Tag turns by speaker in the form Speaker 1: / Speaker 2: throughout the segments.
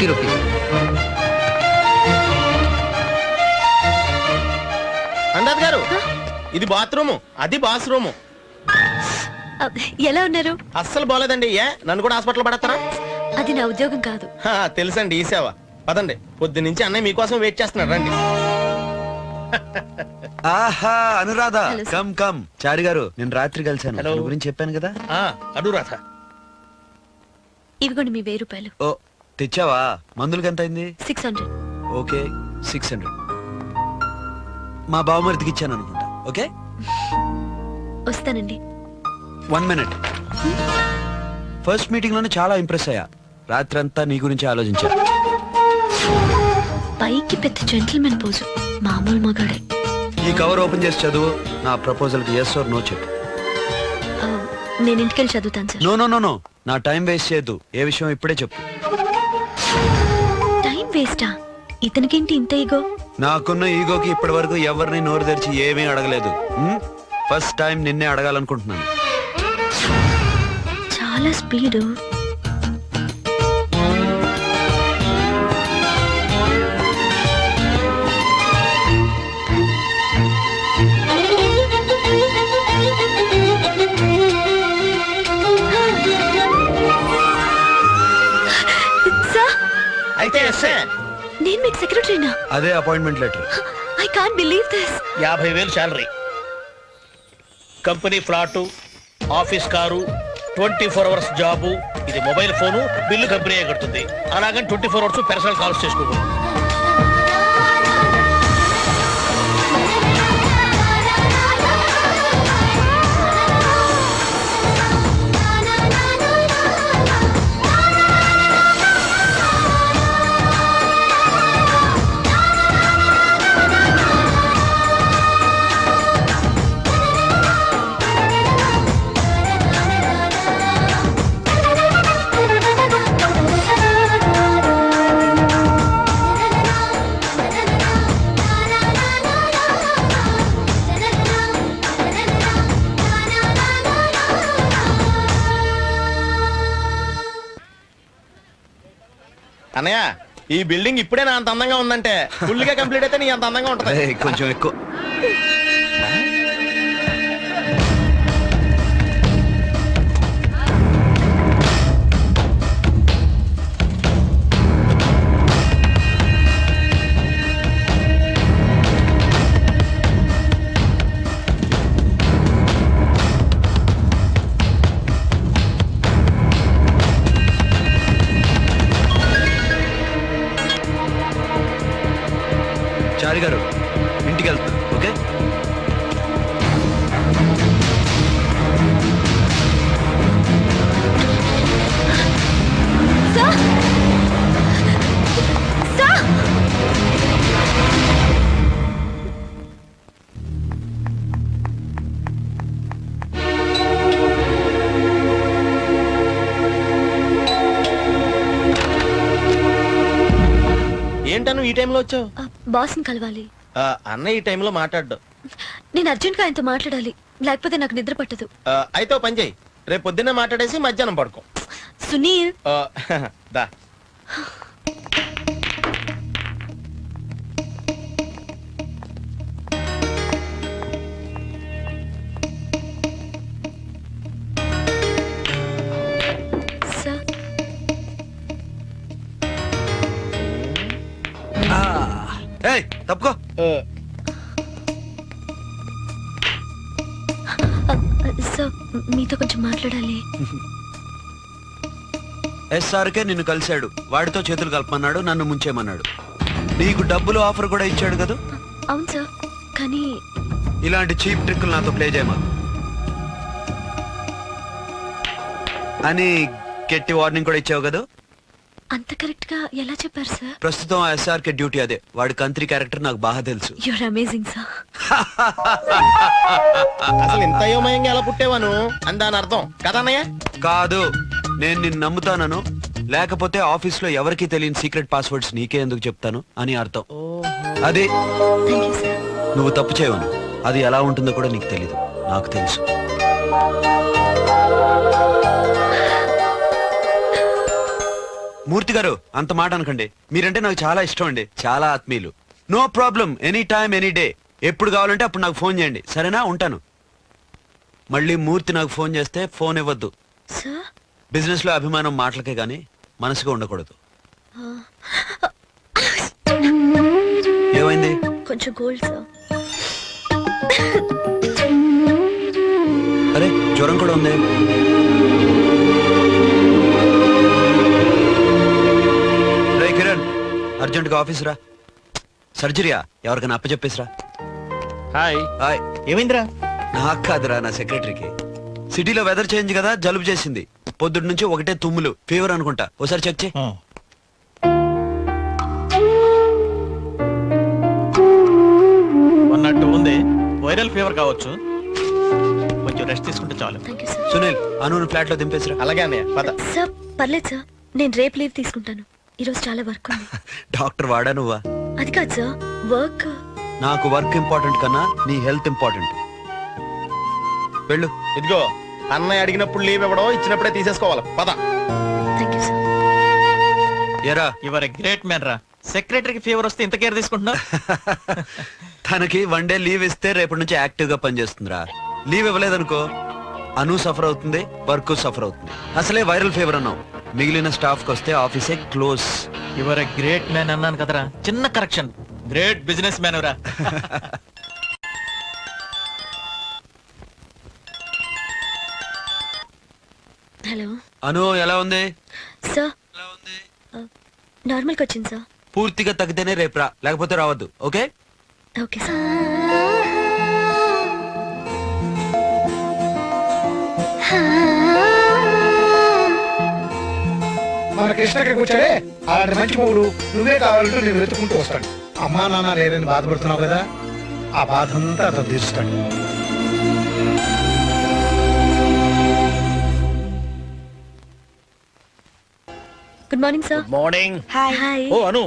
Speaker 1: rupees.
Speaker 2: Andaz గారు, ఇది bathroom, అది బాత్రూము.
Speaker 3: ఎలా ఉన్నారు?
Speaker 2: అస్సలు బాలేదండి. నన్ను కూడా హాస్పిటల్ పడతారా?
Speaker 3: అది నా ఉద్యోగం కాదు.
Speaker 2: తెలుసండి, ఈ సేవ. పదండి, పొద్దు నుంచి అన్నయ్య మీకోసం వెయిట్ చేస్తున్నాడు. రండి.
Speaker 4: ఆహా Anuradha,
Speaker 3: Hello, sir.
Speaker 4: Come come. Chari గారు, నేను రాత్రి కలిసాను.
Speaker 2: Hello.
Speaker 4: తన గురించి చెప్పాను కదా.
Speaker 2: అనురాధ.
Speaker 3: ఇవిగోండి మీ 1000 రూపాయలు.
Speaker 4: ఓ తెచ్చావా? మందులకి ఎంత అయింది?
Speaker 3: 600.
Speaker 4: ఓకే 600. మా బావమరిదికి ఇచ్చాను అనుకుంటా. ఓకే
Speaker 3: వస్తానండి.
Speaker 4: 1 minute. ఫస్ట్ మీటింగ్ లోనే చాలా ఇంప్రెస్ అయ్యా. రాత్రంతా నీ గురించి ఆలోచించా.
Speaker 3: పైకి పెద్ద జెంటిల్మెన్ పోజు, మామూలు మగాడే.
Speaker 4: ఈ కవర్ ఓపెన్ చేసి చదువు. నా ప్రపోజల్ కి yes or no చెప్పు.
Speaker 3: నేను ఇంటికెళ్ళి చదువుతాను sir.
Speaker 4: No no no no, నా టైం వేస్ట్ చేయొద్దు. ఏ విషయం ఇప్పుడే చెప్పు.
Speaker 3: టైం వేస్టా? ఇతనికేంటి ఇంత ఈగో?
Speaker 4: నాకున్న ఈగోకి ఇప్పటి వరకు ఎవరిని నోరు తెరిచి ఏమీ అడగలేదు. ఫస్ట్ టైం నిన్నే అడగాలనుకుంటున్నాను.
Speaker 3: చాలా స్పీడు.
Speaker 2: అయితే
Speaker 3: నేను మీకు సెక్రటరీనా?
Speaker 4: అదే appointment letter.
Speaker 3: I can't believe this.
Speaker 2: 50,000 salary, company flat, office car, 24 hours job. ఇది మొబైల్ ఫోను, బిల్లు కంపెనీ కడుతుంది. అలాగని 24 అవర్స్ పర్సనల్ కాల్స్ చేసుకోకూడదు. అన్నయ్య, ఈ బిల్డింగ్ ఇప్పుడే నా అంత అందంగా ఉందంటే ఫుల్ గా కంప్లీట్ అయితే నీ అంత అందంగా ఉంటుంది.
Speaker 4: కొంచెం ఎక్కువ. చారి గారు, ఇంటికి వెళ్తున్నా. ఓకే
Speaker 2: ఏంటను ఈ టైంలో వచ్చావు?
Speaker 3: బాస్ని కలవాలి.
Speaker 2: అన్న ఈ టైంలో మాట్లాడ్డు.
Speaker 3: నేను అర్జెంట్ గా ఆయనతో మాట్లాడాలి, లేకపోతే నాకు నిద్ర పట్టదు.
Speaker 2: అయితే ఓ పని చేయి, రేపు పొద్దున్నే మాట్లాడేసి మధ్యాహ్నం పడుకో.
Speaker 3: సునీల్,
Speaker 2: దా.
Speaker 3: సార్.
Speaker 4: తప్పుకో.
Speaker 3: సార్, మీతో కొంచెం మాట్లాడాలి.
Speaker 4: ఎస్ఆర్కే నిన్ను కలిశాడు. వాడితో చేతులు కలపమన్నాడు, నన్ను ముంచేమన్నాడు. నీకు డబ్బులు ఆఫర్ కూడా ఇచ్చాడు కదా?
Speaker 3: అవును సార్, కానీ
Speaker 4: ఇలాంటి చీప్ ట్రిక్లు నాతో ప్లే చేయమా అని గట్టి వార్నింగ్ కూడా ఇచ్చావు కదా?
Speaker 3: అంత కరెక్ట్ గా ఎలా చెప్పారు సార్?
Speaker 4: ప్రస్తుతం ఎస్ఆర్కే డ్యూటీ అదే. వాడి కంత్రి క్యారెక్టర్ నాకు బాగా తెలుసు.
Speaker 3: You're amazing sir.
Speaker 2: అసలు ఇంత అయోమయంగా ఎలా పుట్టేవాను అని దాని అర్థం కదా అన్నయ్య?
Speaker 4: కాదు, నేను నిన్ను నమ్ముతానను, లేకపోతే ఆఫీస్ లో ఎవరికి తెలియని సీక్రెట్ పాస్వర్డ్స్ నీకే ఎందుకు చెప్తాను అని అర్థం. అది నువ్వు తప్పు చేయవను. అది ఎలా ఉంటుందో కూడా నీకు తెలీదు, నాకు తెలుసు. మూర్తి గారు అంత మాట అనకండి. మీరంటే నాకు చాలా ఇష్టం అండి, చాలా ఆత్మీయులు. No problem, any time any day. ఎప్పుడు కావాలంటే అప్పుడు నాకు ఫోన్ చేయండి, సరేనా? ఉంటాను. మళ్ళీ మూర్తి నాకు ఫోన్ చేస్తే ఫోన్ ఇవ్వద్దు.
Speaker 3: సార్
Speaker 4: బిజినెస్ లో అభిమానం మాటలకే గాని మనసుగా ఉండకూడదు. ఏమైంది?
Speaker 3: కొంచెం గోల్డ్ సార్.
Speaker 4: అరే జ్వరం కూడా ఉంది. రే కిరణ్, అర్జెంట్ గా ఆఫీస్ రా. సర్జరీయా? ఎవరికైనా అప్పచెప్పేసిరా.
Speaker 2: హాయ్.
Speaker 4: హాయ్.
Speaker 2: ఏమైందిరా?
Speaker 4: నాకు కాదురా, నా సెక్రటరీకి. సిటీలో వెదర్ చేంజ్ కదా, జలుబు చేసింది. పొద్దుటి నుంచి ఒకటే తుమ్ములు, ఫీవర్ అనుకుంటా. ఒకసారి చెక్ చేయి.
Speaker 1: అన్నట్టు ఉంది, వైరల్ ఫీవర్ కావచ్చు, కొంచెం రెస్ట్ తీసుకుంటే చాలు.
Speaker 3: Thank you sir.
Speaker 4: సునీల్, అనును ఫ్లాట్ లో దింపేసిరా.
Speaker 1: అలాగే అన్నయ్య, పద.
Speaker 3: సార్ పర్లేదు సార్, నేను రేపు లీవ్ తీసుకుంటాను. ఈరోజు చాలా వర్క్ ఉంది.
Speaker 4: డాక్టర్ వాడా నువ్వా?
Speaker 3: అది కాదు సార్, వర్క్.
Speaker 4: నాకు వర్క్ ఇంపార్టెంట్ కన్నా నీ హెల్త్ ఇంపార్టెంట్. వెళ్ళు.
Speaker 1: ఇదిగో అన్నయ్య అడిగినప్పుడు లీవ్ ఇవ్వడం, ఇచ్చినప్పుడే తీసేసుకోవాలి. పద.
Speaker 3: Thank you sir.
Speaker 4: ఎరా,
Speaker 1: యువర్ ఎ గ్రేట్ మ్యాన్ రా. సెక్రటరీకి ఫీవర్ వస్తే ఇంత కేర్ తీసుకుంటున్నా.
Speaker 4: తనకి 1 డే లీవ్ ఇస్తే రేపటి నుంచి యాక్టివ్ గా పనిచేస్తుందిరా. లీవ్ ఇవ్వలేదనుకో, అను సఫర్ అవుతుంది, వర్క్ సఫర్ అవుతుంది. అసలే వైరల్ ఫీవర్ అన్నావు, మిగిలిన స్టాఫ్ కి వస్తే ఆఫీసే close.
Speaker 1: Your a great man అన్నాను కదరా, చిన్న కరెక్షన్. గ్రేట్ బిజినెస్ మ్యాన్ రా.
Speaker 3: హలో
Speaker 4: అను, ఎలా ఉంది?
Speaker 3: సార్, నార్మల్కి వచ్చింది సార్.
Speaker 4: పూర్తిగా తగ్గితేనే రేపు రా, లేకపోతే రావద్దు. ఓకే?
Speaker 3: Okay sir.
Speaker 5: మన కృష్ణ ఇక్కడికి వచ్చాడే, అలాంటి మంచి మొగుడు నువ్వే కావాలంటూ నేను వెతుకుంటూ వస్తాడు. అమ్మా నాన్న లేరని బాధపడుతున్నావు కదా, ఆ బాధ అంతా అతను తీరుస్తాడు.
Speaker 3: Good morning sir.
Speaker 2: Morning.
Speaker 3: Hi hi.
Speaker 2: ఓ అను,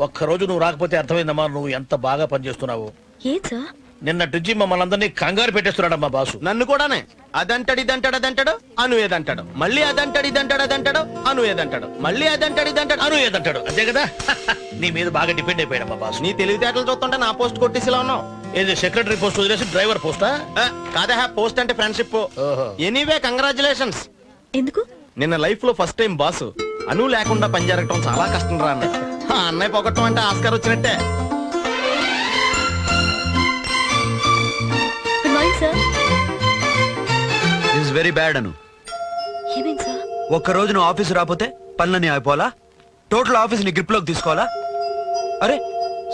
Speaker 2: ఒక్కరోజు నువ్వు రాకపోతే అర్థమైందమ్మా నువ్వు ఎంత బాగా పనిచేస్తున్నావు.
Speaker 3: ఏం సార్?
Speaker 2: నిన్నటి నుంచి మమ్మల్ని అందరినీ కంగారు పెట్టేస్తున్నాడమ్మా బాసు.
Speaker 6: నన్ను కూడానే అదంటాడు ఇదంటాడు అదంటాడు అను ఏదంటాడు, మళ్ళీ అదంటాడు ఇదంటాడు అదంటాడు అను ఏదంటాడు, మళ్ళీ అదంటాడు ఇదంటాడు
Speaker 2: అను ఏదంటాడు, అంతే కదా. నీ మీద బాగా డిపెండ్ అయిపోయాడమ్మా బాసు.
Speaker 6: నీ తెలివితేటలు చూస్తుంటే నా పోస్ట్ కొట్టేసిలా ఉన్నావు.
Speaker 2: ఏది సెక్రటరీ పోస్ట్ వదిలేసి డ్రైవర్ పోస్టా?
Speaker 6: కాదా, పోస్ట్ అంటే ఫ్రెండ్షిప్.
Speaker 2: ఓహో.
Speaker 6: Anyway congratulations.
Speaker 3: ఎందుకు?
Speaker 6: నిన్న లైఫ్ లో ఫస్ట్ టైం బాసు అను లేకుండా పని జరగటం చాలా కష్టం రా అన్న. ఆ అన్నయ్య పొగట్టం అంటే ఆస్కార్ వచ్చినట్టే.
Speaker 3: Good morning sir.
Speaker 4: Is very bad Anu.
Speaker 3: ఏమైంది సార్?
Speaker 4: ఒక్క రోజు నువ్వు ఆఫీస్ రాకపోతే పనులని అయిపోవాలా? టోటల్ ఆఫీస్ ని గ్రిప్ లోకి తీసుకోవాలా? అరే,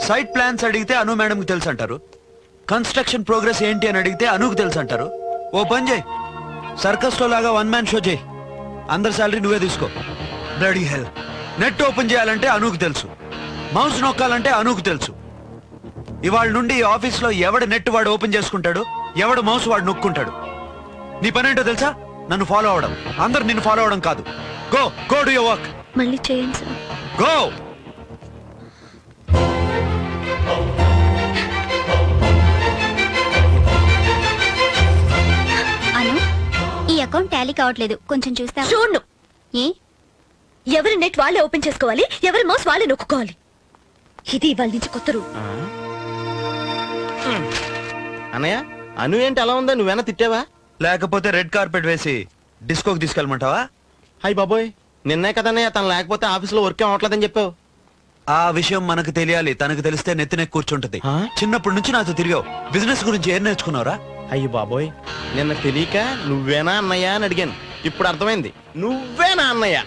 Speaker 4: సైట్ ప్లాన్స్ అడిగితే అను మేడంకి తెలుసు అంటారు, కన్స్ట్రక్షన్ ప్రోగ్రెస్ ఏంటి అని అడిగితే అనుకు తెలుసు అంటారు. ఓ పని చేయి, సర్కస్ లో లాగా 1 మ్యాన్ షో చేయి, అందరి శాలరీ నువ్వే తీసుకో. Bloody hell. నెట్ ఓపెన్ చేయాలంటే అనుకు తెలుసు, మౌస్ నొక్కాలంటే అనుకు తెలుసు. ఇవాళ నుండి ఈ ఆఫీస్ లో ఎవడు నెట్ వాడు ఓపెన్ చేసుకుంటాడు, ఎవడు మౌస్ వాడు నొక్కుంటాడు. నీ పనేంటో తెలుసా? నన్ను ఫాలో అవడం. అందరు నిన్ను ఫాలో అవడం కాదు. Go go do your work.
Speaker 3: మళ్ళీ చేయండి సార్.
Speaker 4: గో.
Speaker 7: అను, ఈ అకౌంట్ టాలీ కావట్లేదు, కొంచెం చూస్తా.
Speaker 3: చూడు,
Speaker 7: ఏ
Speaker 3: ఎవరి నెట్ వాళ్ళే ఓపెన్ చేసుకోవాలి, ఎవరి మౌస్ వాళ్ళే నొక్కుకోవాలి. ఇది ఇవాళ నుంచి కొత్త రూల్.
Speaker 6: అన్నయ్య, అను ఏంటి అలా ఉందా? నువ్వేనా తిట్టావా?
Speaker 4: లేకపోతే రెడ్ కార్పెట్ వేసి డిస్కోకి తీసుకెళ్ళమంటావా?
Speaker 6: హాయ్ బాబోయ్, నిన్నే కదన్నయ్య తను లేకపోతే ఆఫీస్ లో వర్క్ ఏం అవట్లేదని చెప్పావు.
Speaker 4: ఆ విషయం మనకు తెలియాలి. తనకు తెలిస్తే నెత్తినే కూర్చుంటది.
Speaker 6: ఆ?
Speaker 4: చిన్నప్పటి నుంచి నాతో తిరిగావు. బిజినెస్ గురించి ఏం నేర్చుకున్నావురా?
Speaker 6: అయ్యి బాబోయ్, నిన్న తెలియక నువ్వేనా అన్నయ్య అని అడిగాను. ఇప్పుడు అర్థమైంది, నువ్వేనా అన్నయ్య.